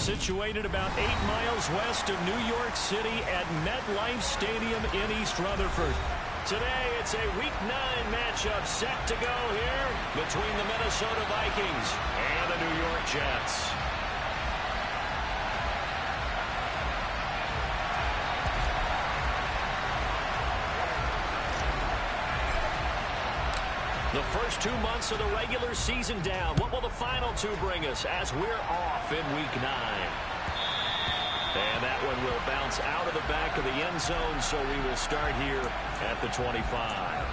situated about 8 miles west of New York City at MetLife Stadium in East Rutherford. Today, it's a Week 9 matchup set to go here between the Minnesota Vikings and the New York Jets. The first 2 months of the regular season down. What will the final 2 bring us as we're off in Week 9? And that one will bounce out of the back of the end zone, so we will start here at the 25.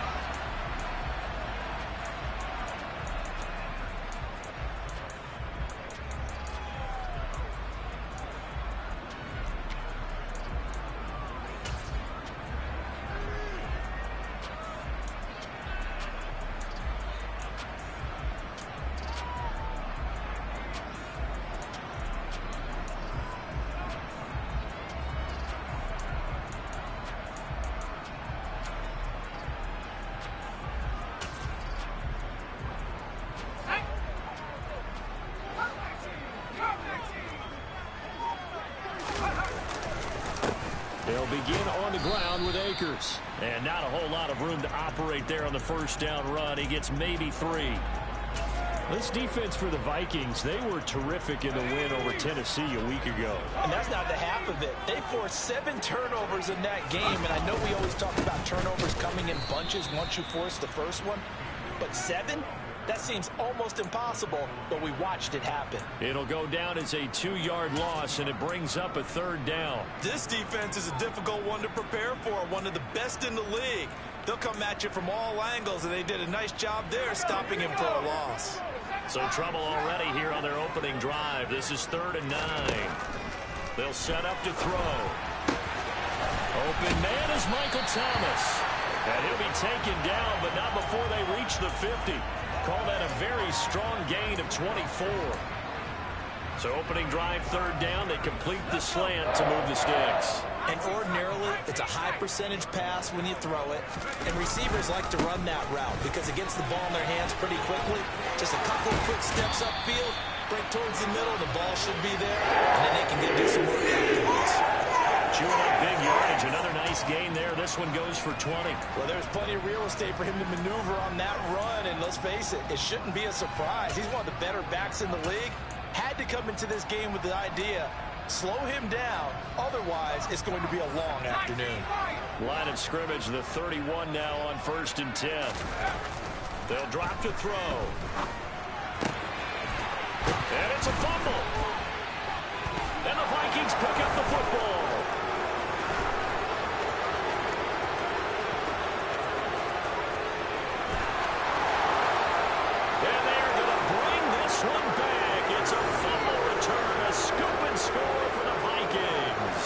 They'll begin on the ground with Akers. And not a whole lot of room to operate there on the first down run. He gets maybe 3. This defense for the Vikings, they were terrific in the win over Tennessee a week ago. And that's not the half of it. They forced 7 turnovers in that game. And I know we always talk about turnovers coming in bunches once you force the first one. But 7? That seems almost impossible, but we watched it happen. It'll go down as a 2-yard loss, and it brings up a 3rd down. This defense is a difficult one to prepare for, one of the best in the league. They'll come at you from all angles, and they did a nice job there stopping him for a loss. So trouble already here on their opening drive. This is 3rd and 9. They'll set up to throw. Open man is Michael Thomas. And he'll be taken down, but not before they reach the 50. Call that a very strong gain of 24. So opening drive, 3rd down. They complete the slant to move the sticks. And ordinarily, it's a high percentage pass when you throw it. And receivers like to run that route because it gets the ball in their hands pretty quickly. Just a couple of quick steps upfield, break towards the middle, the ball should be there. And then they can do some work afterwards. Chewing up big yardage. Another nice gain there. This one goes for 20. Well, there's plenty of real estate for him to maneuver on that run. And let's face it, it shouldn't be a surprise. He's one of the better backs in the league. Had to come into this game with the idea, slow him down. Otherwise, it's going to be a long afternoon. Line of scrimmage, the 31 now on 1st and 10. They'll drop to throw. And it's a fumble. And the Vikings pick up the football. And they're going to bring this one back. It's a fumble return, a scoop and score for the Vikings.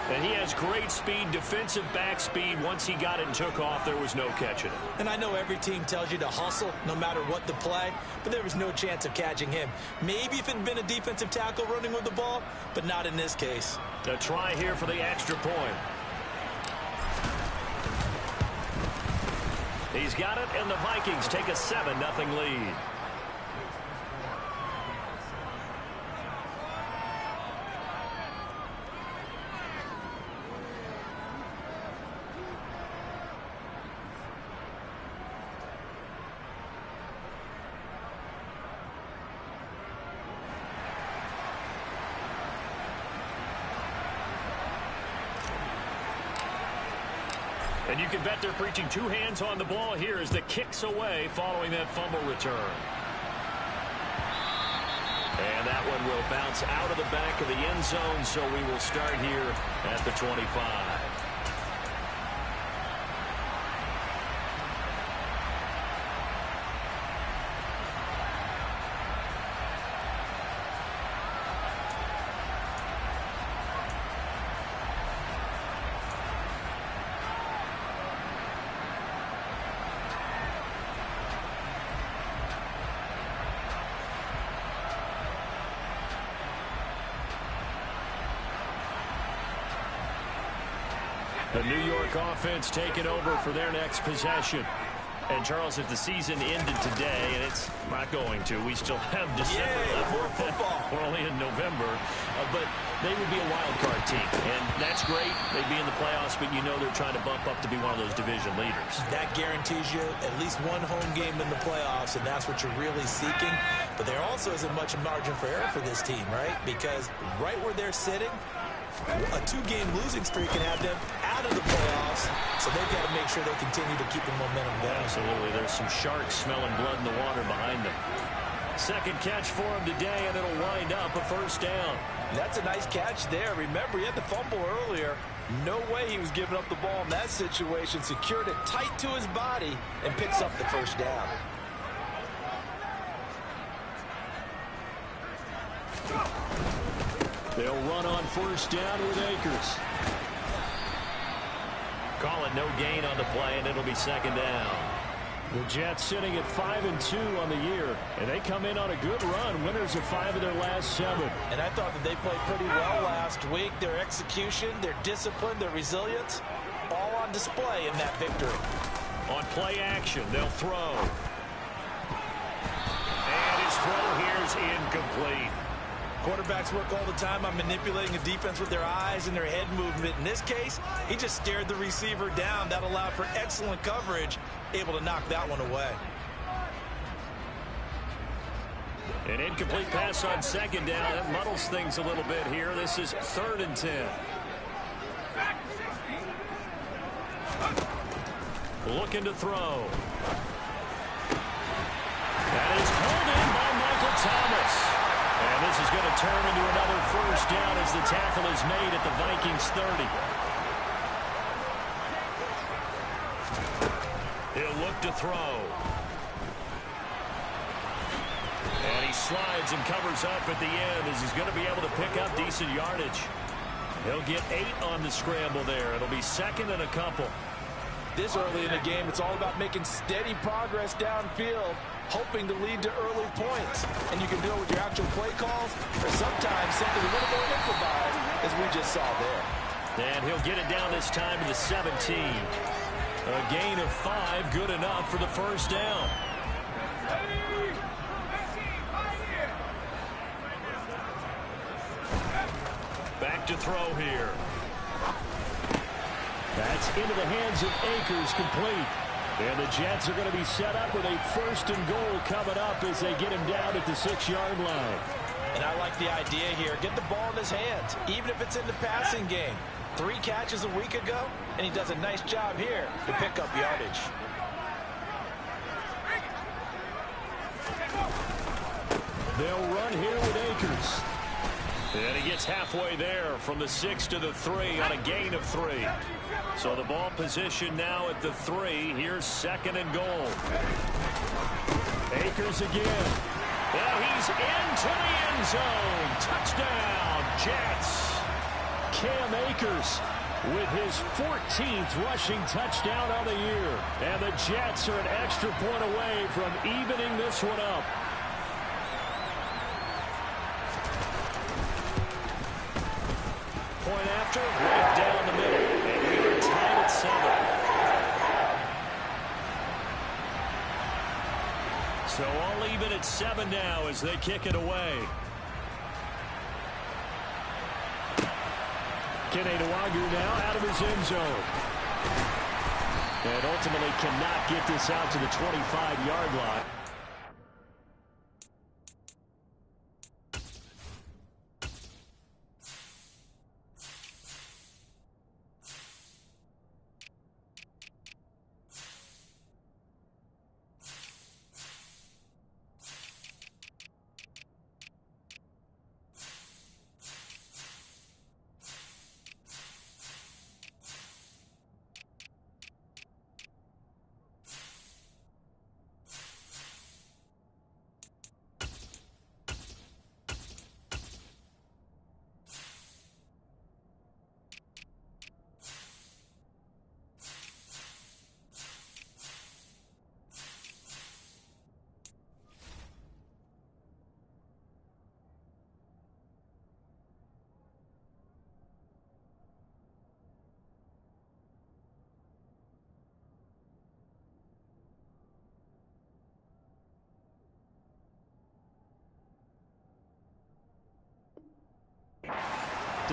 And he has great speed, defensive back speed. Once he got it and took off, there was no catching it. And I know every team tells you to hustle no matter what the play, but there was no chance of catching him. Maybe if it had been a defensive tackle running with the ball, but not in this case. A try here for the extra point. He's got it, and the Vikings take a 7-0 lead. And you can bet they're preaching 2 hands on the ball here as the kick's away following that fumble return. And that one will bounce out of the back of the end zone, so we will start here at the 25. The New York offense taking over for their next possession. And, Charles, if the season ended today, and it's not going to, we still have December left. More football. We're only in November, but they would be a wild card team, and that's great. They'd be in the playoffs, but you know they're trying to bump up to be one of those division leaders. That guarantees you at least one home game in the playoffs, and that's what you're really seeking. But there also isn't much margin for error for this team, right? Because right where they're sitting, a 2-game losing streak can have them out of the playoffs, so they've got to make sure they continue to keep the momentum going. Absolutely. There's some sharks smelling blood in the water behind them. Second catch for him today, and it'll wind up a first down. That's a nice catch there. Remember, he had the fumble earlier. No way he was giving up the ball in that situation. Secured it tight to his body and picks up the first down. They'll run on first down with Akers. Call it no gain on the play, and it'll be second down. The Jets sitting at 5-2 on the year, and they come in on a good run, winners of 5 of their last 7. And I thought that they played pretty well last week. Their execution, their discipline, their resilience, all on display in that victory. On play action, they'll throw. And his throw here is incomplete. Quarterbacks work all the time on manipulating a defense with their eyes and their head movement. In this case, he just stared the receiver down. That allowed for excellent coverage, able to knock that one away. An incomplete pass on second down. That muddles things a little bit here. This is 3rd and 10. Looking to throw. That is pulled in by Michael Thomas. And this is going to turn into another first down as the tackle is made at the Vikings 30. He'll look to throw. And he slides and covers up at the end as he's going to be able to pick up decent yardage. He'll get 8 on the scramble there. It'll be second and a couple. This early in the game, it's all about making steady progress downfield, hoping to lead to early points. And you can do it with your actual play calls, or sometimes something a little more improvised, as we just saw there. And he'll get it down this time to the 17. A gain of 5, good enough for the first down. Back to throw here. That's into the hands of Akers, complete. And the Jets are going to be set up with a 1st and goal coming up as they get him down at the 6-yard line. And I like the idea here. Get the ball in his hands, even if it's in the passing game. 3 catches a week ago, and he does a nice job here to pick up yardage. They'll run here with Akers. And he gets halfway there from the 6 to the 3 on a gain of 3. So the ball position now at the 3. Here's 2nd and goal. Akers again. And he's into the end zone. Touchdown, Jets. Cam Akers with his 14th rushing touchdown on the year. And the Jets are an extra point away from evening this one up. Point after, right down the middle. And we are tied at 7. So all even at 7 now as they kick it away. Keneduagu now out of his end zone. And ultimately cannot get this out to the 25-yard line.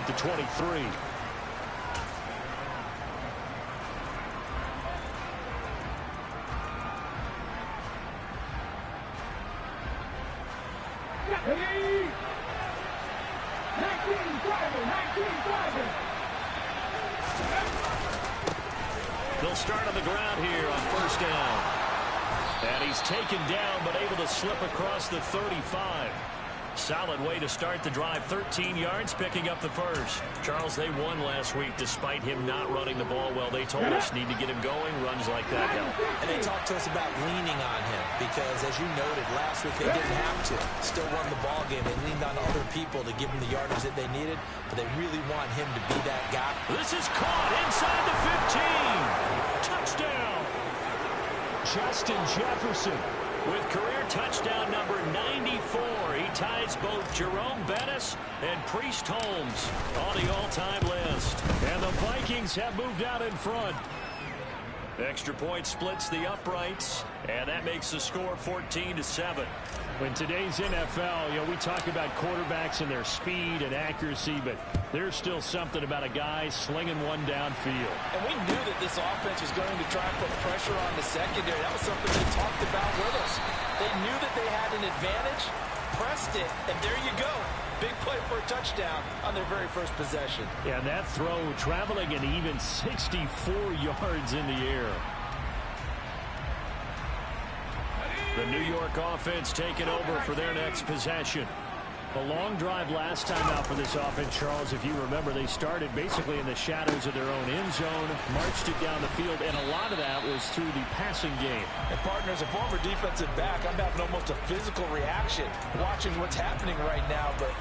at the 23. They'll start on the ground here on first down. And he's taken down, but able to slip across the 35. Solid way to start the drive. 13 yards, picking up the first. Charles, they won last week despite him not running the ball well. They told us need to get him going. Runs like that help. And they talked to us about leaning on him because, as you noted, last week they didn't have to. Still won the ball game. They leaned on other people to give them the yardage that they needed, but they really want him to be that guy. This is caught inside the 15. Touchdown. Justin Jefferson with career touchdown number 94. He ties both Jerome Bettis and Priest Holmes on the all-time list. And the Vikings have moved out in front. Extra point splits the uprights, and that makes the score 14-7. In today's NFL, we talk about quarterbacks and their speed and accuracy, but there's still something about a guy slinging one downfield. And we knew that this offense was going to try and put pressure on the secondary. That was something they talked about with us. They knew that they had an advantage, pressed it, and there you go. Big play for a touchdown on their very first possession. Yeah, and that throw traveling an even 64 yards in the air. The New York offense taking over for their next possession. A long drive last time out for this offense, Charles. If you remember, they started basically in the shadows of their own end zone, marched it down the field, and a lot of that was through the passing game. And, partner, as a former defensive back, I'm having almost a physical reaction watching what's happening right now. But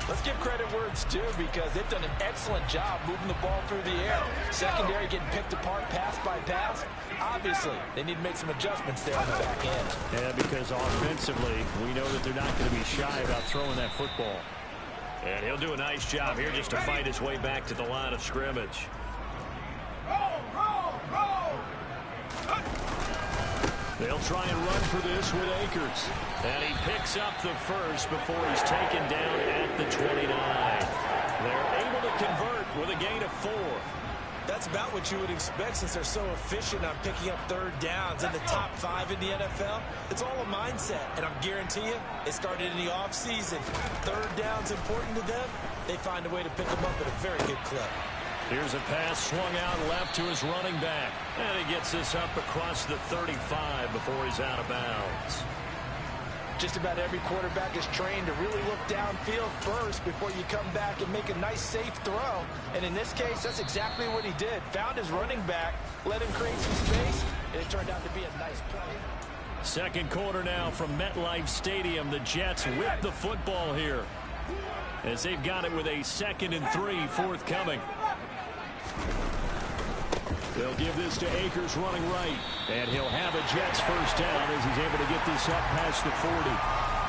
let's give credit where it's due because they've done an excellent job moving the ball through the air. Secondary getting picked apart pass by pass. Obviously, they need to make some adjustments there on the back end. Yeah, because offensively, we know that they're not going to be shy about throwing that football. And he'll do a nice job here just to fight his way back to the line of scrimmage. They'll try and run for this with Akers. And he picks up the first before he's taken down at the 29. They're able to convert with a gain of 4. That's about what you would expect since they're so efficient on picking up third downs in the top 5 in the NFL. It's all a mindset, and I guarantee you, it started in the offseason. Third down's important to them. They find a way to pick them up at a very good clip. Here's a pass swung out left to his running back. And he gets this up across the 35 before he's out of bounds. Just about every quarterback is trained to really look downfield first before you come back and make a nice, safe throw. And in this case, that's exactly what he did. Found his running back, let him create some space, and it turned out to be a nice play. Second quarter now from MetLife Stadium. The Jets with the football here as they've got it with a 2nd and 3 forthcoming. They'll give this to Akers running right. And he'll have a Jets first down as he's able to get this up past the 40.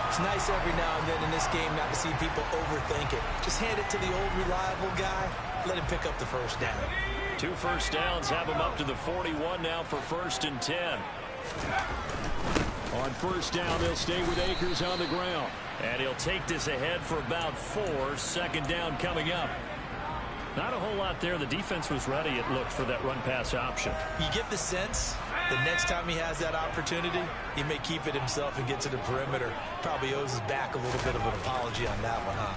It's nice every now and then in this game not to see people overthink it. Just hand it to the old reliable guy. Let him pick up the first down. 2 first downs have him up to the 41 now for 1st and 10. On first down, they'll stay with Akers on the ground. And he'll take this ahead for about 4. 2nd down coming up. Not a whole lot there. The defense was ready, it looked, for that run-pass option. You get the sense the next time he has that opportunity, he may keep it himself and get to the perimeter. Probably owes his back a little bit of an apology on that one, huh?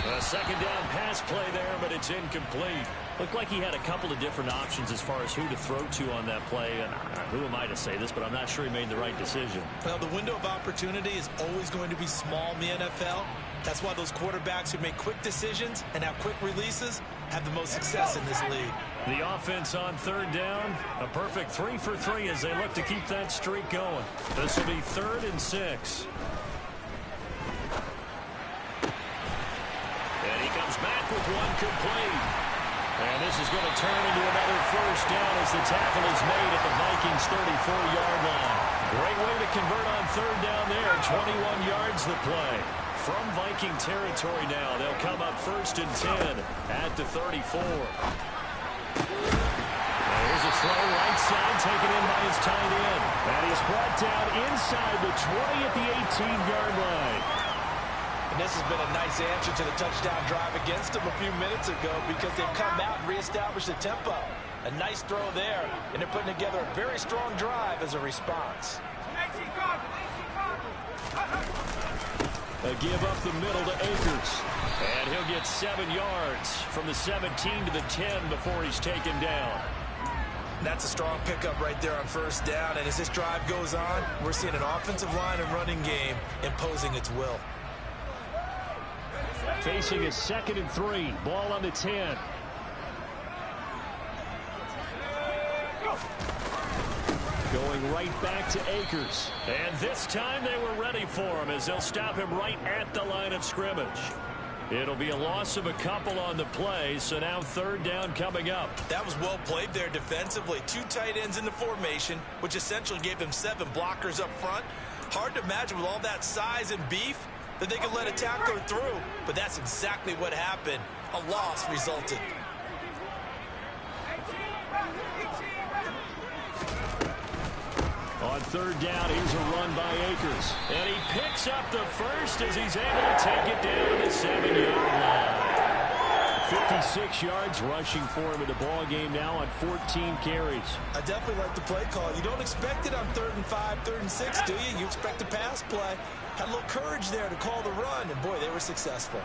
A 2nd down pass play there, but it's incomplete. Looked like he had a couple of different options as far as who to throw to on that play. And who am I to say this, but I'm not sure he made the right decision. Well, the window of opportunity is always going to be small in the NFL. That's why those quarterbacks who make quick decisions and have quick releases have the most success in this league. The offense on 3rd down, a perfect 3 for 3 as they look to keep that streak going. This will be 3rd and 6. And he comes back with one complete. And this is going to turn into another first down as the tackle is made at the Vikings' 34-yard line. Great way to convert on 3rd down there. 21 yards the play. From Viking territory now, they'll come up 1st and 10 at the 34. There's a throw right side taken in by his tight end. And he's brought down inside the 20 at the 18-yard line. And this has been a nice answer to the touchdown drive against them a few minutes ago because they've come out and reestablished the tempo. A nice throw there, and they're putting together a very strong drive as a response. A give up the middle to Akers. And he'll get 7 yards from the 17 to the 10 before he's taken down. That's a strong pickup right there on first down. And as this drive goes on, we're seeing an offensive line and running game imposing its will. Facing a 2nd and 3. Ball on the 10. Going right back to Akers. And this time they were ready for him as they'll stop him right at the line of scrimmage. It'll be a loss of a couple on the play, so now 3rd down coming up. That was well played there defensively. 2 tight ends in the formation, which essentially gave them 7 blockers up front. Hard to imagine with all that size and beef that they could let a tackler through, but that's exactly what happened. A loss resulted. On 3rd down, here's a run by Akers. And he picks up the first as he's able to take it down to the 7-yard line. 56 yards rushing for him in the ball game now on 14 carries. I definitely like the play call. You don't expect it on 3rd and 5, 3rd and 6, do you? You expect a pass play. Had a little courage there to call the run, and boy, they were successful.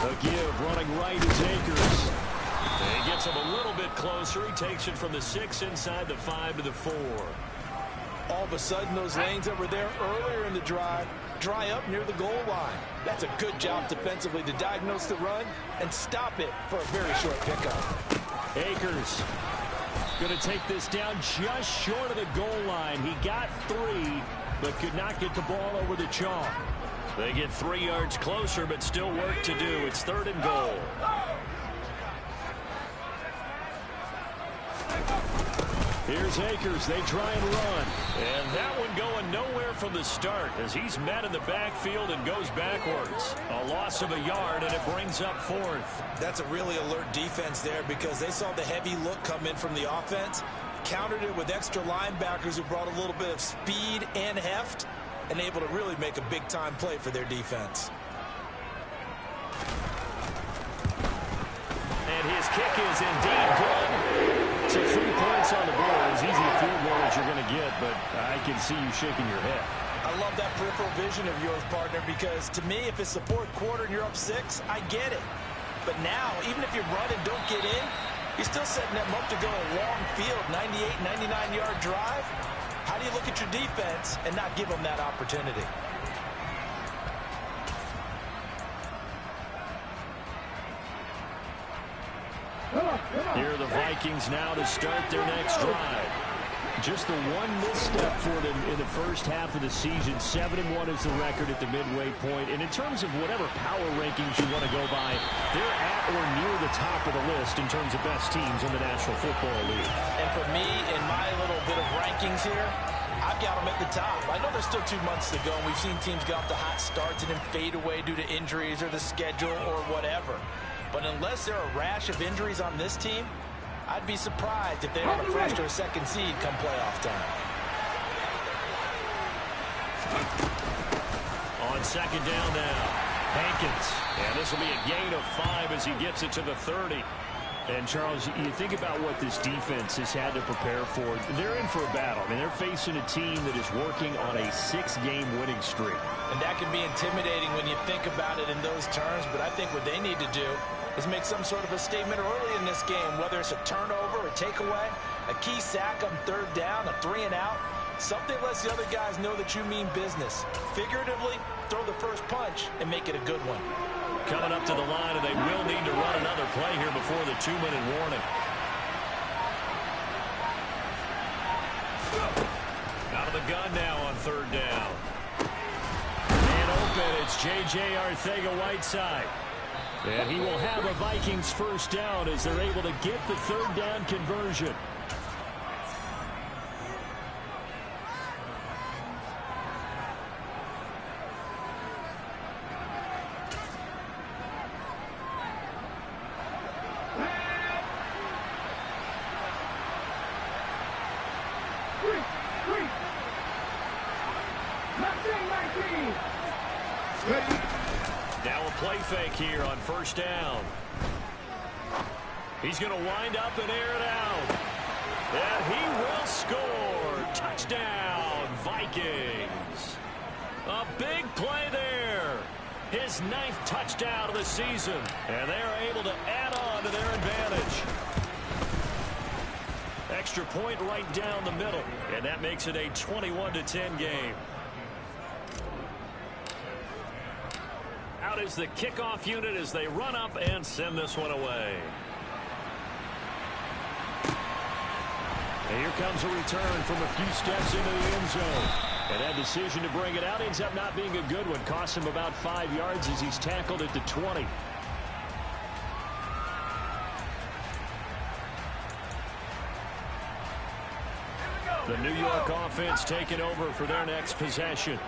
A give running right is Akers. He gets him a little bit closer. He takes it from the 6 inside the 5 to the 4. All of a sudden, those lanes that were there earlier in the drive dry up near the goal line. That's a good job defensively to diagnose the run and stop it for a very short pickup. Akers going to take this down just short of the goal line. He got 3, but could not get the ball over the chalk. They get 3 yards closer, but still work to do. It's 3rd and goal. Here's Akers. They try and run. And that one going nowhere from the start as he's met in the backfield and goes backwards. A loss of a yard, and it brings up 4th. That's a really alert defense there because they saw the heavy look come in from the offense, countered it with extra linebackers who brought a little bit of speed and heft, and able to really make a big-time play for their defense. And his kick is indeed good. So 3 points on the board, as easy a field goal as you're going to get, but I can see you shaking your head. I love that peripheral vision of yours, partner, because to me, if it's the 4th quarter and you're up 6, I get it. But now, even if you run and don't get in, you're still setting them up to go a long field, 98, 99-yard drive. How do you look at your defense and not give them that opportunity? Here are the Vikings now to start their next drive. Just the one misstep for them in the first half of the season. 7-1 is the record at the midway point. And in terms of whatever power rankings you want to go by, they're at or near the top of the list in terms of best teams in the National Football League. And for me, in my little bit of rankings here, I've got them at the top. I know there's still 2 months to go, and we've seen teams get off to hot starts and then fade away due to injuries or the schedule or whatever. But unless there are a rash of injuries on this team, I'd be surprised if they're on the 1st or 2nd seed come playoff time. On 2nd down now, Hankins. And this will be a gain of 5 as he gets it to the 30. And, Charles, you think about what this defense has had to prepare for. They're in for a battle. I mean, they're facing a team that is working on a 6-game winning streak. And that can be intimidating when you think about it in those terms. But I think what they need to do is make some sort of a statement early in this game, whether it's a turnover, a takeaway, a key sack on 3rd down, a 3-and-out. Something lets the other guys know that you mean business. Figuratively, throw the first punch and make it a good one. Coming up to the line, and they will need to run another play here before the 2-minute warning. Out of the gun now on 3rd down. And open, it's J.J. Arcega-Whiteside. And he will have a Vikings first down as they're able to get the 3rd down conversion. Now a play fake here on first down. He's going to wind up and air it out. And he will score. Touchdown, Vikings. A big play there. His 9th touchdown of the season. And they're able to add on to their advantage. Extra point right down the middle. And that makes it a 21-10 game. Out is the kickoff unit as they run up and send this one away. And here comes a return from a few steps into the end zone. And that decision to bring it out ends up not being a good one. Costs him about 5 yards as he's tackled at the 20. The New York offense taking over for their next possession.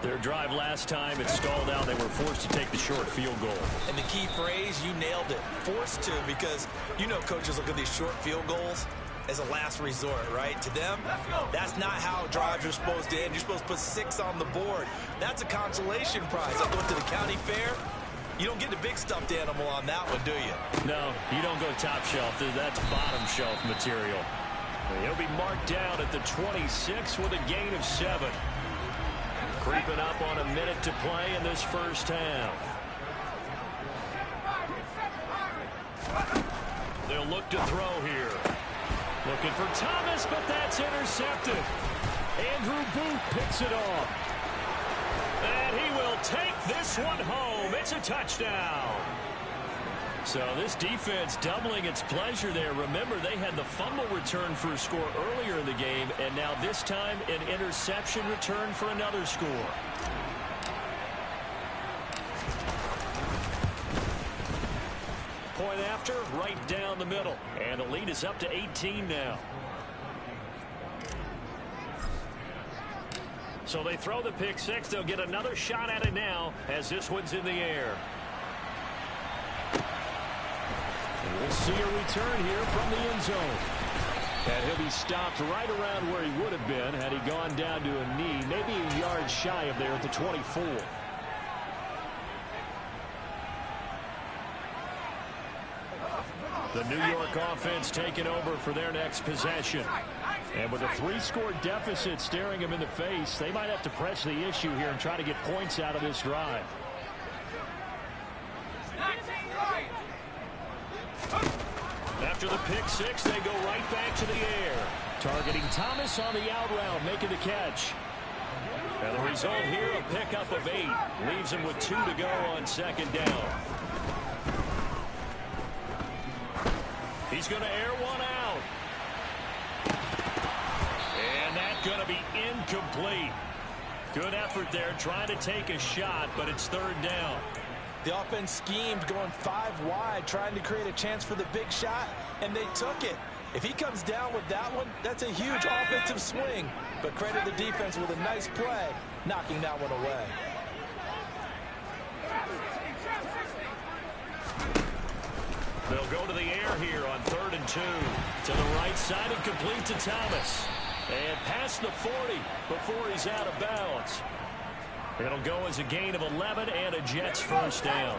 Their drive last time, it stalled out. They were forced to take the short field goal. And the key phrase, you nailed it. Forced to, because you know coaches look at these short field goals as a last resort, right? To them, that's not how drives are supposed to end. You're supposed to put 6 on the board. That's a consolation prize. I went to the county fair. You don't get the big stuffed animal on that one, do you? No, you don't go top shelf. That's bottom shelf material. He'll be marked down at the 26 with a gain of 7. Creeping up on a minute to play in this first half. They'll look to throw here. Looking for Thomas, but that's intercepted. Andrew Booth picks it off. And he will take this one home. It's a touchdown. So this defense doubling its pleasure there. Remember, they had the fumble return for a score earlier in the game, and now this time an interception return for another score. Point after, right down the middle. And the lead is up to 18 now. So they throw the pick 6. They'll get another shot at it now as this one's in the air. We'll see a return here from the end zone. And he'll be stopped right around where he would have been had he gone down to a knee, maybe a yard shy of there at the 24. The New York offense taking over for their next possession. And with a 3-score deficit staring him in the face, they might have to press the issue here and try to get points out of this drive. After the pick 6, they go right back to the air. Targeting Thomas on the out route, making the catch. And the result here, a pickup of 8. Leaves him with 2 to go on second down. He's going to air one out. And that's going to be incomplete. Good effort there, trying to take a shot, but it's third down. The offense schemed going 5 wide, trying to create a chance for the big shot, and they took it. If he comes down with that one, that's a huge offensive swing. But credit the defense with a nice play, knocking that one away. They'll go to the air here on 3rd and 2. To the right side and complete to Thomas. And past the 40 before he's out of bounds. It'll go as a gain of 11 and a Jets first down.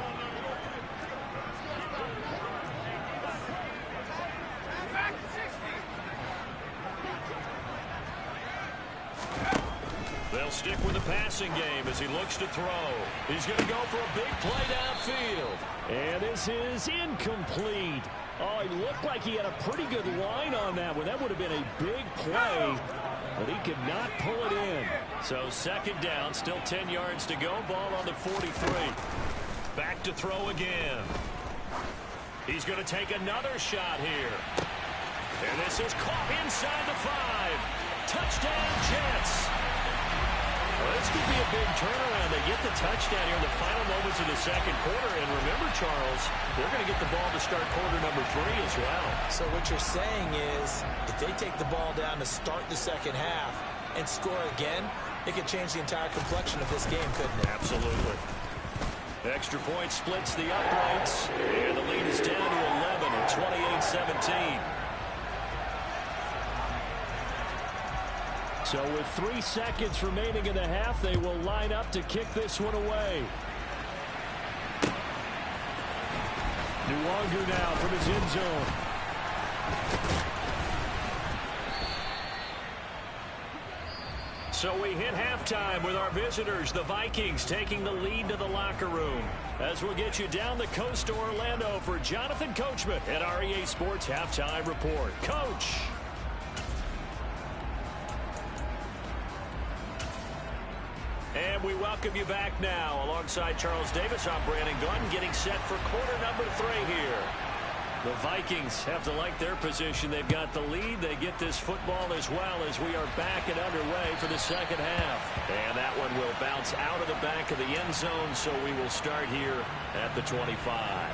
They'll stick with the passing game as he looks to throw. He's going to go for a big play downfield. And this is incomplete. Oh, it looked like he had a pretty good line on that one. That would have been a big play, but he could not pull it in. So second down, still 10 yards to go. Ball on the 43. Back to throw again. He's going to take another shot here. And this is caught inside the 5. Touchdown, Jets. Well, this could be a big turnaround. They get the touchdown here in the final moments of the second quarter. And remember, Charles, they're going to get the ball to start quarter number 3 as well. So what you're saying is if they take the ball down to start the second half and score again, it could change the entire complexion of this game, couldn't it? Absolutely. Extra point splits the uprights. And the lead is down to 11 at 28-17. So with 3 seconds remaining in the half, they will line up to kick this one away. Nwangu now from his end zone. So we hit halftime with our visitors, the Vikings, taking the lead to the locker room. As we'll get you down the coast to Orlando for Jonathan Coachman at our EA Sports Halftime Report. Coach. And we welcome you back now. Alongside Charles Davis, I'm Brandon Gunn, getting set for quarter number 3 here. The Vikings have to like their position. They've got the lead. They get this football as well as we are back and underway for the second half. And that one will bounce out of the back of the end zone, so we will start here at the 25.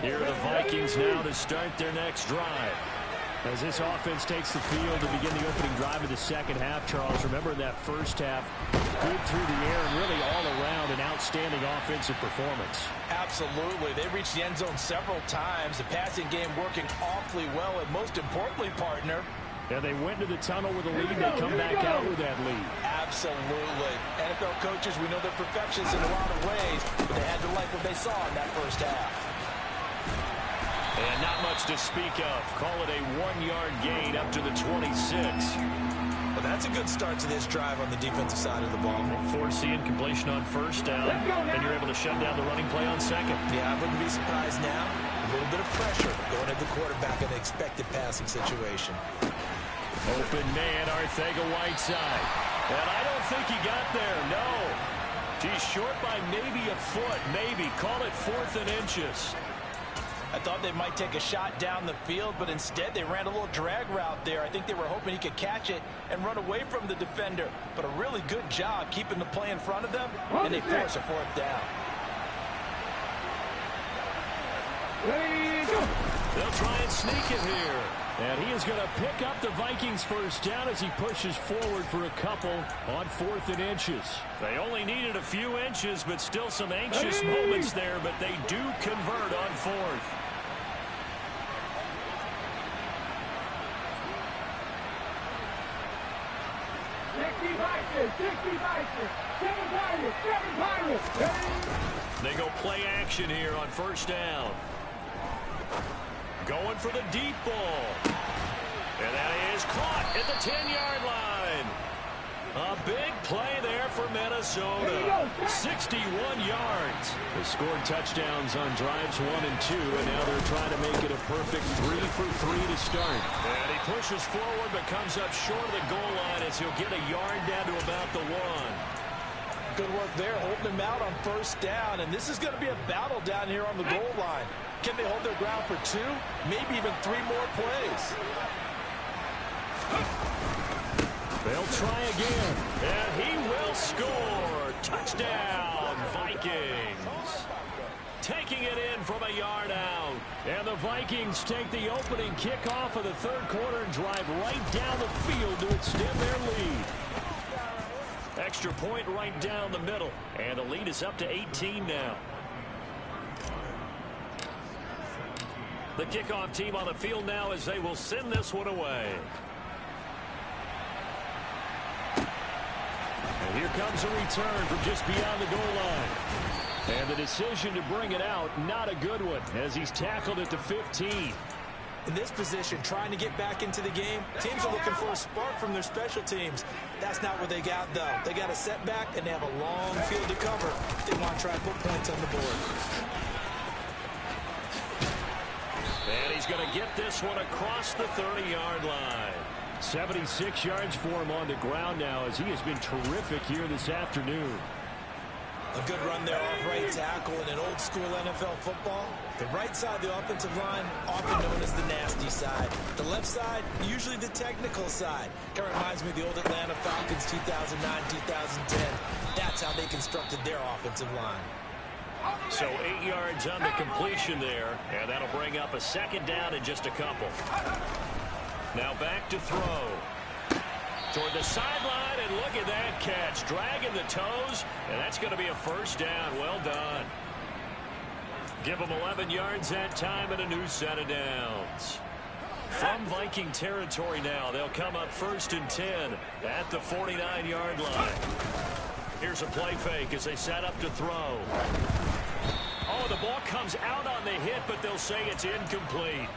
Here are the Vikings now to start their next drive. As this offense takes the field to begin the opening drive of the second half, Charles, remember in that first half, good through the air and really all around an outstanding offensive performance. Absolutely. They reached the end zone several times. The passing game working awfully well, and most importantly, partner. Yeah, they went to the tunnel with a lead. They come back out with that lead. Absolutely. NFL coaches, we know they're perfectionists in a lot of ways, but they had to like what they saw in that first half. And not much to speak of. Call it a 1-yard gain up to the 26. Well, that's a good start to this drive on the defensive side of the ball. Forcing completion on first down, and you're able to shut down the running play on second. Yeah, I wouldn't be surprised now. A little bit of pressure going at the quarterback in an expected passing situation. Open man, Arcega-Whiteside. And I don't think he got there, no. He's short by maybe a foot, maybe. Call it 4th and inches. I thought they might take a shot down the field, but instead they ran a little drag route there. I think they were hoping he could catch it and run away from the defender. But a really good job keeping the play in front of them, and they force a 4th down. They'll try and sneak it here. And he is going to pick up the Vikings first down as he pushes forward for a couple on 4th and inches. They only needed a few inches, but still some anxious moments there, but they do convert on 4th. They go play action here on first down. Going for the deep ball. And that is caught at the 10-yard line. A big play there for Minnesota. 61 yards. They scored touchdowns on drives 1 and 2, and now they're trying to make it a perfect 3 for 3 to start. And he pushes forward but comes up short of the goal line as he'll get a yard down to about the 1. Good work there, holding him out on first down, and this is going to be a battle down here on the goal line. Can they hold their ground for 2, maybe even 3 more plays? They'll try again, and he will score. Touchdown, Vikings. Taking it in from a yard out. And the Vikings take the opening kickoff of the third quarter and drive right down the field to extend their lead. Extra point right down the middle, and the lead is up to 18 now. The kickoff team on the field now as they will send this one away. And here comes a return from just beyond the goal line. And the decision to bring it out, not a good one, as he's tackled at the 15. In this position, trying to get back into the game, teams are looking for a spark from their special teams. That's not what they got, though. They got a setback, and they have a long field to cover. They want to try and put points on the board. And he's going to get this one across the 30-yard line. 76 yards for him on the ground now, as he has been terrific here this afternoon. A good run there off right tackle in an old-school NFL football. The right side of the offensive line, often known as the nasty side. The left side, usually the technical side. Kind of reminds me of the old Atlanta Falcons 2009-2010. That's how they constructed their offensive line. So 8 yards on the completion there, and that'll bring up a second down in just a couple. Now back to throw. Toward the sideline, and look at that catch. Dragging the toes, and that's going to be a first down. Well done. Give them 11 yards that time and a new set of downs. From Viking territory now, they'll come up 1st and 10 at the 49-yard line. Here's a play fake as they set up to throw. Oh, the ball comes out on the hit, but they'll say it's incomplete.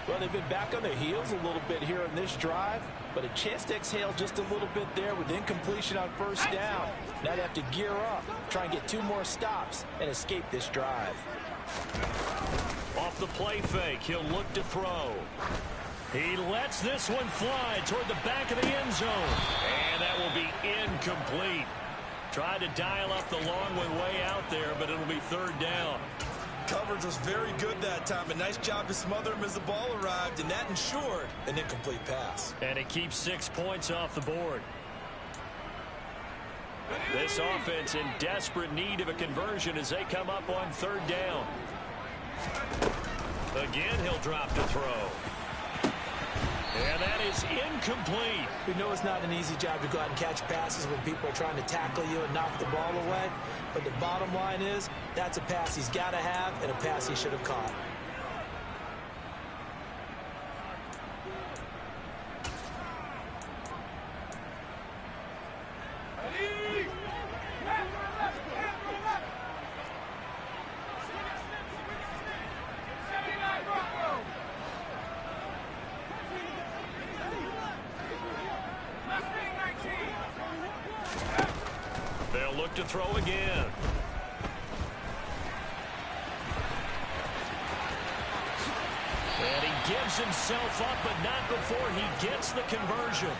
Well, they've been back on their heels a little bit here in this drive, but a chance to exhale just a little bit there with incompletion on 1st down. Now they have to gear up, try and get 2 more stops, and escape this drive. Off the play fake, he'll look to throw. He lets this one fly toward the back of the end zone. And that will be incomplete. Tried to dial up the long one way out there, but it'll be 3rd down. Coverage was very good that time. A nice job to smother him as the ball arrived, and that ensured an incomplete pass. And it keeps 6 points off the board. This offense in desperate need of a conversion as they come up on 3rd down. Again, he'll drop to throw. And that is incomplete. We know it's not an easy job to go out and catch passes when people are trying to tackle you and knock the ball away. But the bottom line is, that's a pass he's got to have and a pass he should have caught. They'll look to throw again. And he gives himself up, but not before he gets the conversion.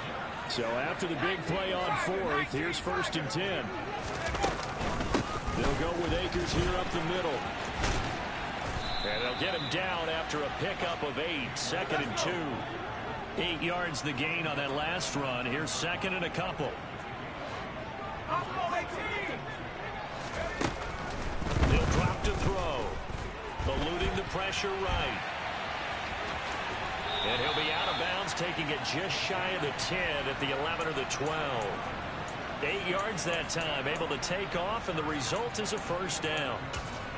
So after the big play on 4th, here's 1st and 10. They'll go with Akers here up the middle. And they'll get him down after a pickup of 8, 2nd and 2. 8 yards the gain on that last run. Here's 2nd and a couple. They'll drop to throw. Eluding the pressure right. And he'll be out of bounds, taking it just shy of the 10 at the 11 or the 12. 8 yards that time, able to take off, and the result is a 1st down.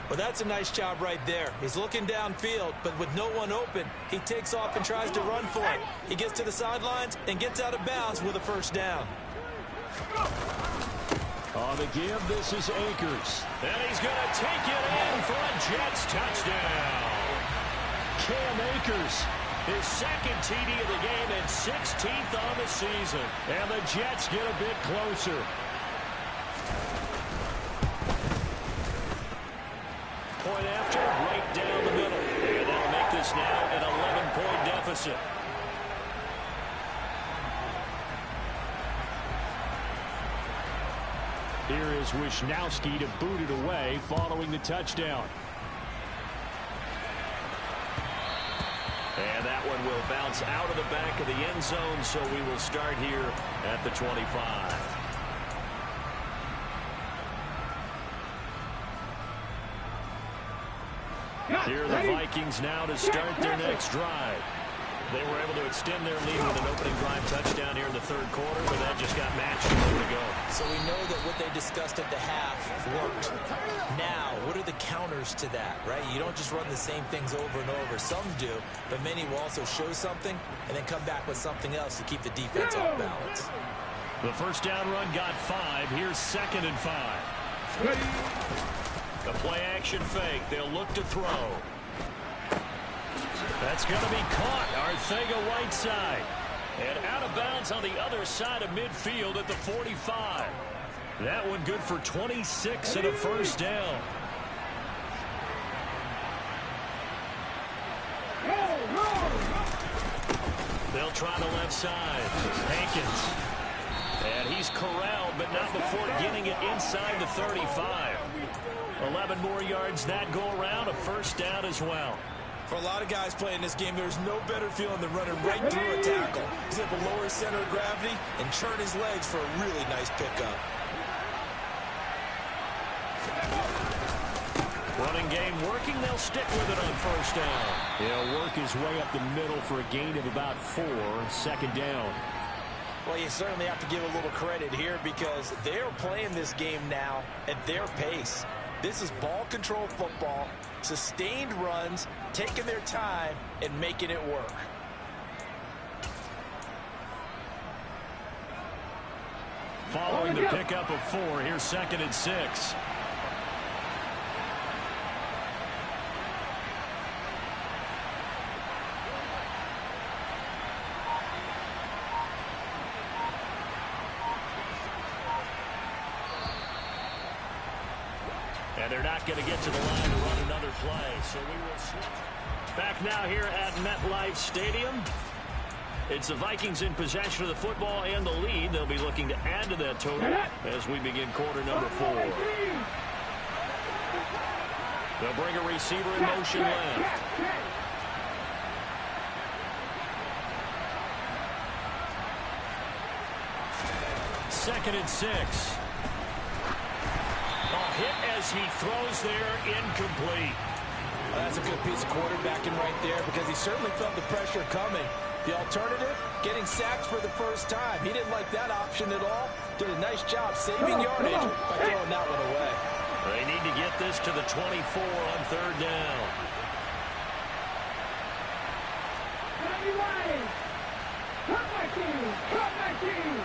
Well, that's a nice job right there. He's looking downfield, but with no one open, he takes off and tries to run for it. He gets to the sidelines and gets out of bounds with a 1st down. On the give, this is Akers. And he's going to take it in for a Jets touchdown. Cam Akers, his 2nd TD of the game and 16th on the season. And the Jets get a bit closer. Point after, right down the middle. And that'll make this now an 11-point deficit. Here is Wisnowski to boot it away following the touchdown. And that one will bounce out of the back of the end zone, so we will start here at the 25. Here are the Vikings now to start their next drive. They were able to extend their lead with an opening drive touchdown here in the 3rd quarter, but that just got matched a moment ago. So we know that what they discussed at the half worked. Now, what are the counters to that, right? You don't just run the same things over and over. Some do, but many will also show something and then come back with something else to keep the defense off balance. The 1st down run got 5. Here's 2nd and 5. The play action fake. They'll look to throw. That's going to be caught. Arcega-Whiteside. And out of bounds on the other side of midfield at the 45. That one good for 26 and a 1st down. They'll try the left side. Hankins. And he's corralled, but not before getting it inside the 35. 11 more yards that go around. A 1st down as well. For a lot of guys playing this game, there's no better feeling than running right through a tackle. He's able to lower his center of gravity and churn his legs for a really nice pickup. Running game working. They'll stick with it on 1st down. He'll work his way up the middle for a gain of about 4. 2nd down. Well, you certainly have to give a little credit here because they're playing this game now at their pace. This is ball control football, Sustained runs, taking their time, and making it work. Following the pickup of 4, here's 2nd and 6. And they're not going to get to the line to run another play, so we will switch. Back now here at MetLife Stadium. It's the Vikings in possession of the football and the lead. They'll be looking to add to that total as we begin quarter number 4. They'll bring a receiver in motion left. Second and 6. Hit as he throws there, incomplete. Well, that's a good piece of quarterbacking right there because he certainly felt the pressure coming. The alternative, getting sacked for the first time. He didn't like that option at all. Did a nice job saving yardage by throwing that one away. They need to get this to the 24 on 3rd down. Come back in! Come back in!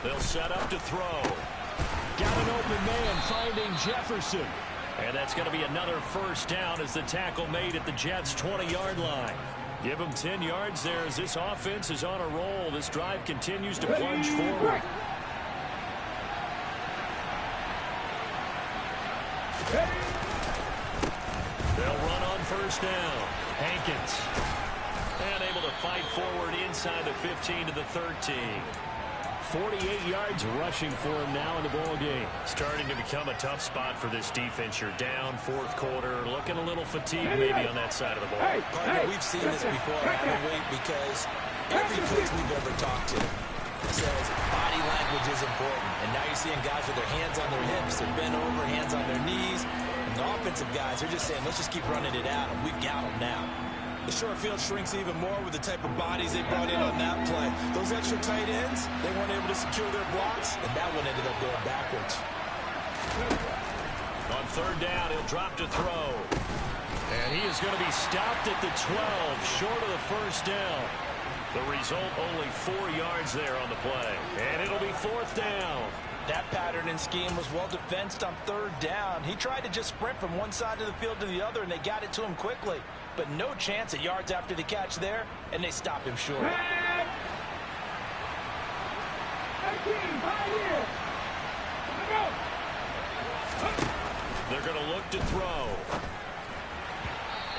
They'll set up to throw. Got an open man finding Jefferson. And that's going to be another 1st down as the tackle made at the Jets' 20-yard line. Give them 10 yards there as this offense is on a roll. This drive continues to plunge forward. They'll run on 1st down. Hankins. And able to fight forward inside the 15 to the 13. 48 yards rushing for him now in the ball game. Starting to become a tough spot for this defense. You're down 4th quarter, looking a little fatigued maybe on that side of the ball. Partner, we've seen this before, haven't we? Because every coach we've ever talked to says body language is important. And now you're seeing guys with their hands on their hips, they're bent over, hands on their knees. And the offensive guys, they're just saying, let's just keep running it at them. We've got them now. The short field shrinks even more with the type of bodies they brought in on that play. Those extra tight ends, they weren't able to secure their blocks, and that one ended up going backwards. On 3rd down, he'll drop to throw. And he is going to be stopped at the 12, short of the 1st down. The result, only 4 yards there on the play. And it'll be 4th down. That pattern and scheme was well defensed on 3rd down. He tried to just sprint from one side of the field to the other, and they got it to him quickly. But no chance at yards after the catch there, and they stop him short. They're going to look to throw.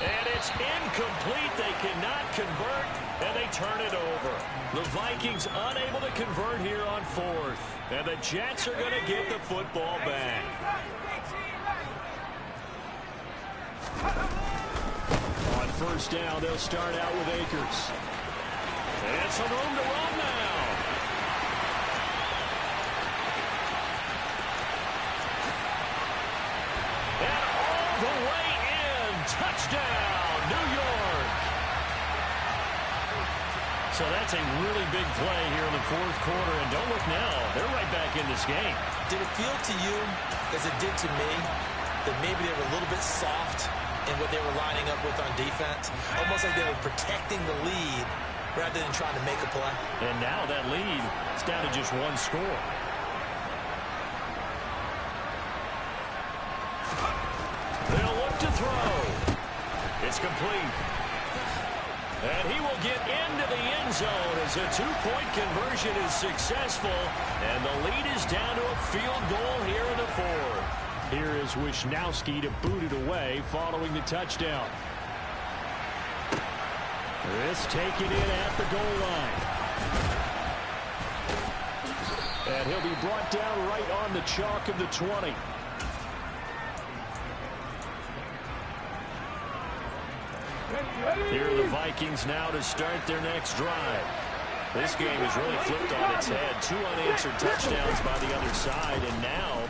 And it's incomplete. They cannot convert, and they turn it over. The Vikings unable to convert here on 4th. And the Jets are going to get the football back. On 1st down, they'll start out with Akers. And some room to run now. And all the way in. Touchdown, New York. So that's a really big play here in the 4th quarter. And don't look now. They're right back in this game. Did it feel to you, as it did to me, that maybe they were a little bit soft in what they were lining up with on defense? Almost like they were protecting the lead rather than trying to make a play. And now that lead is down to just 1 score. They'll look to throw. It's complete. And he will get into the end zone as a 2-point conversion is successful. And the lead is down to a field goal here in the 4th. Here is Wisnowski to boot it away following the touchdown. This taken in at the goal line. And he'll be brought down right on the chalk of the 20. Here are the Vikings now to start their next drive. This game has really flipped on its head. 2 unanswered touchdowns by the other side, and now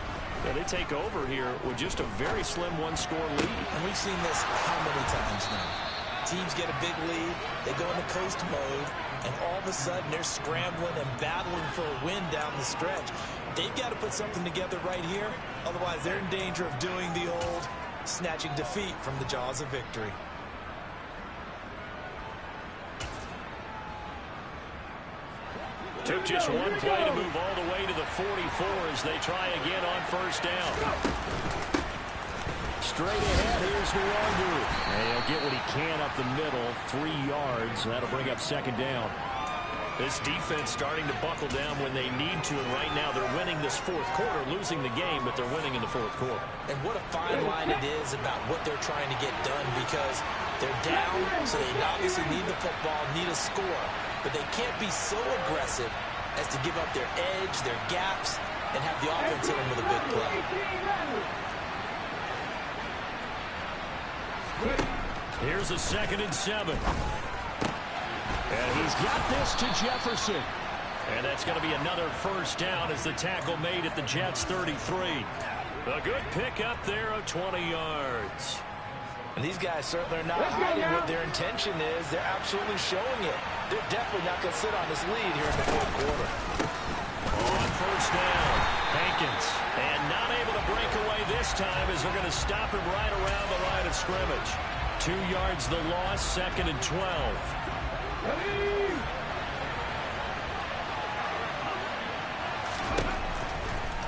they take over here with just a very slim 1-score lead. And we've seen this how many times now? Teams get a big lead, they go into coast mode, and all of a sudden they're scrambling and battling for a win down the stretch. They've got to put something together right here. Otherwise, they're in danger of doing the old snatching defeat from the jaws of victory. Took just one play to move all the way to the 44 as they try again on first down. Straight ahead, here's Nwangu. And he'll get what he can up the middle, 3 yards. That'll bring up second down. This defense starting to buckle down when they need to, and right now they're winning this fourth quarter, losing the game, but they're winning in the fourth quarter. And what a fine line it is about what they're trying to get done, because they're down, so they obviously need the football, need a score, but they can't be so aggressive as to give up their edge, their gaps, and have the offense hit them with a big play. Here's a 2nd and 7. And he's got this to Jefferson. And that's going to be another first down as the tackle made at the Jets' 33. A good pickup there of 20 yards. And these guys certainly are not hiding what their intention is. They're absolutely showing it. They're definitely not going to sit on this lead here in the fourth quarter. On first down, Hankins. And not able to break away this time as they're going to stop him right around the line of scrimmage. 2 yards the loss, 2nd and 12.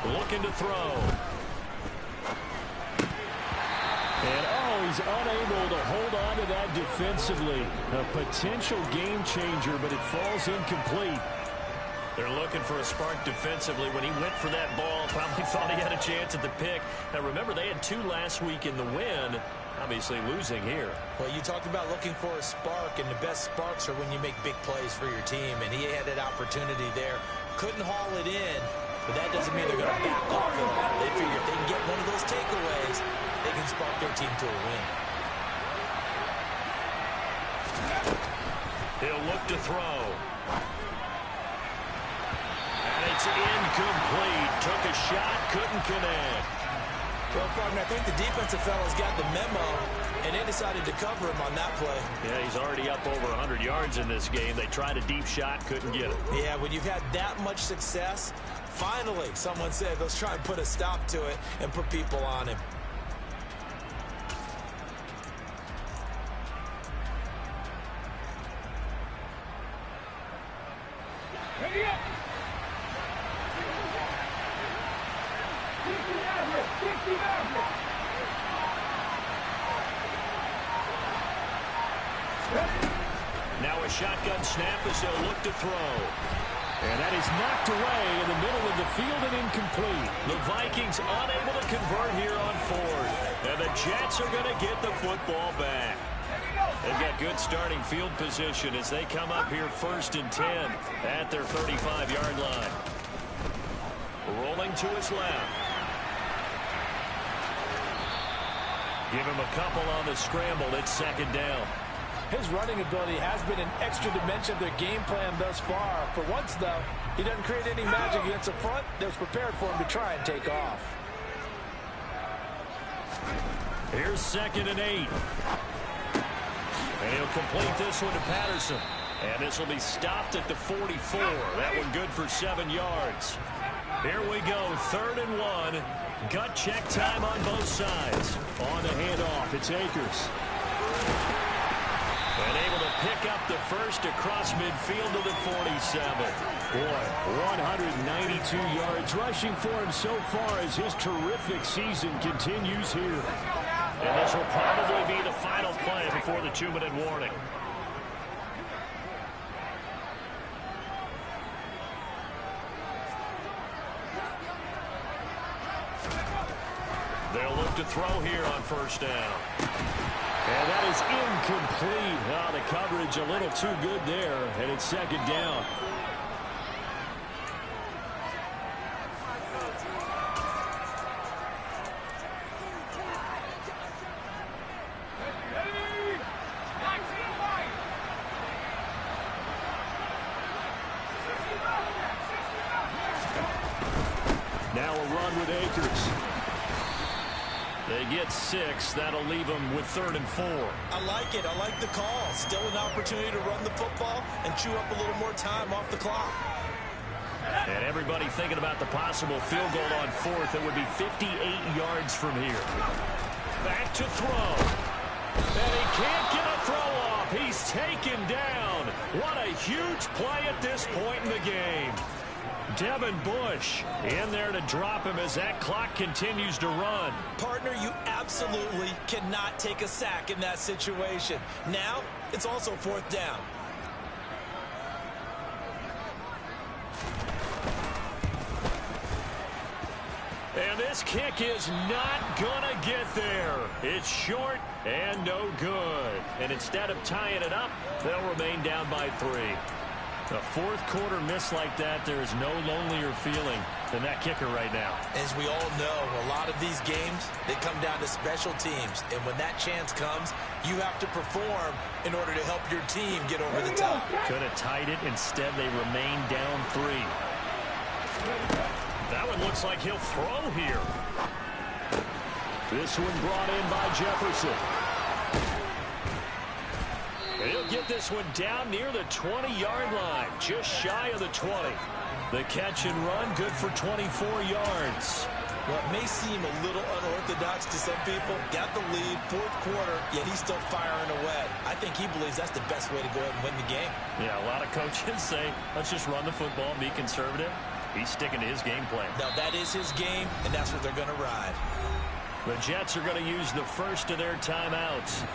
Looking to throw. And he's unable to hold on to that defensively. A potential game changer, but it falls incomplete. They're looking for a spark defensively. When he went for that ball, probably thought he had a chance at the pick. Now remember, they had 2 last week in the win. Obviously losing here. Well, you talked about looking for a spark, and the best sparks are when you make big plays for your team, and he had that opportunity there. Couldn't haul it in, but that doesn't mean they're going to back off at all. They figure if they can get one of those takeaways, they can spark their team to a win. He'll look to throw. And it's incomplete. Took a shot, couldn't connect. Well, partner, I think the defensive fellas got the memo, and they decided to cover him on that play. Yeah, he's already up over 100 yards in this game. They tried a deep shot, couldn't get it. Yeah, when you've had that much success, finally, someone said, let's try and put a stop to it and put people on him. Ready up! Now a shotgun snap as they'll look to throw. And that is knocked away in the middle of the field and incomplete. The Vikings unable to convert here on 4th. And the Jets are going to get the football back. They've got good starting field position as they come up here 1st and 10 at their 35-yard line. Rolling to his left. Give him a couple on the scramble. It's 2nd down. His running ability has been an extra dimension of their game plan thus far. For once, though, he doesn't create any magic against the front that was prepared for him to try and take off. Here's 2nd and 8. And he'll complete this one to Patterson. And this will be stopped at the 44. That one good for 7 yards. Here we go, 3rd and 1. Gut check time on both sides. On the handoff, it's Akers. And able to pick up the first across midfield to the 47. Boy, 192 yards rushing for him so far as his terrific season continues here. And this will probably be the final play before the 2-minute warning. They'll look to throw here on first down. And that is incomplete. Oh, the coverage a little too good there, and it's 2nd down. Now a run with Akers. They get 6. That'll leave them with 3rd and 4. I like it. I like the call. Still an opportunity to run the football and chew up a little more time off the clock. And everybody thinking about the possible field goal on 4th. It would be 58 yards from here. Back to throw. And he can't get a throw off. He's taken down. What a huge play at this point in the game. Devin Bush in there to drop him as that clock continues to run. Partner, you absolutely cannot take a sack in that situation. Now, it's also 4th down. And this kick is not going to get there. It's short and no good. And instead of tying it up, they'll remain down by 3. A 4th quarter miss like that, there is no lonelier feeling than that kicker right now. As we all know, a lot of these games, they come down to special teams. And when that chance comes, you have to perform in order to help your team get over the top. Could have tied it. Instead, they remain down 3. That one looks like he'll throw here. This one brought in by Jefferson. He'll get this one down near the 20-yard line, just shy of the 20. The catch and run, good for 24 yards. Well, it may seem a little unorthodox to some people. Got the lead, 4th quarter, yet he's still firing away. I think he believes that's the best way to go ahead and win the game. Yeah, a lot of coaches say, let's just run the football and be conservative. He's sticking to his game plan. Now, that is his game, and that's what they're going to ride. The Jets are going to use the first of their timeouts,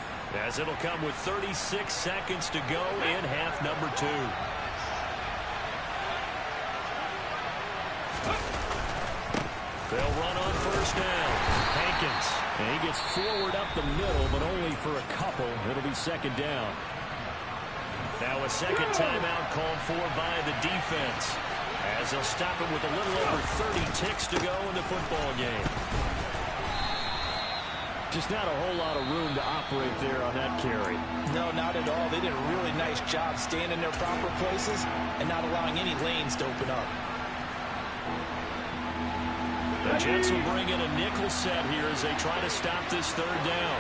as it'll come with 36 seconds to go in half number 2. They'll run on 1st down. Hankins, and he gets forward up the middle, but only for a couple. It'll be 2nd down. Now a second timeout called for by the defense, as they'll stop him with a little over 30 ticks to go in the football game. Just not a whole lot of room to operate there on that carry. No, not at all. They did a really nice job staying in their proper places and not allowing any lanes to open up. The Jets will bring in a nickel set here as they try to stop this 3rd down.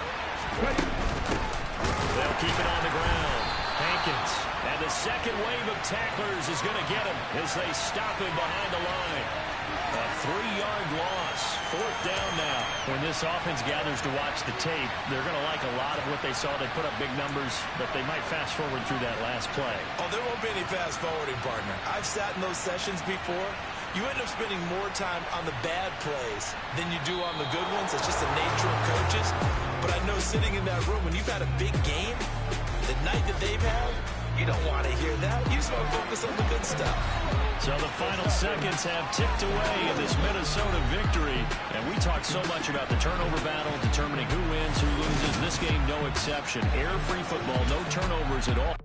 They'll keep it on the ground. Hankins, and the second wave of tacklers is going to get him as they stop him behind the line. A 3-yard loss. 4th down now. When this offense gathers to watch the tape, they're going to like a lot of what they saw. They put up big numbers, but they might fast forward through that last play. Oh, there won't be any fast forwarding, partner. I've sat in those sessions before. You end up spending more time on the bad plays than you do on the good ones. It's just the nature of coaches. But I know sitting in that room, when you've had a big game, the night that they've had, you don't want to hear that. You just want to focus on the good stuff. So the final seconds have ticked away in this Minnesota victory. And we talked so much about the turnover battle, determining who wins, who loses. This game, no exception. Error-free football, no turnovers at all.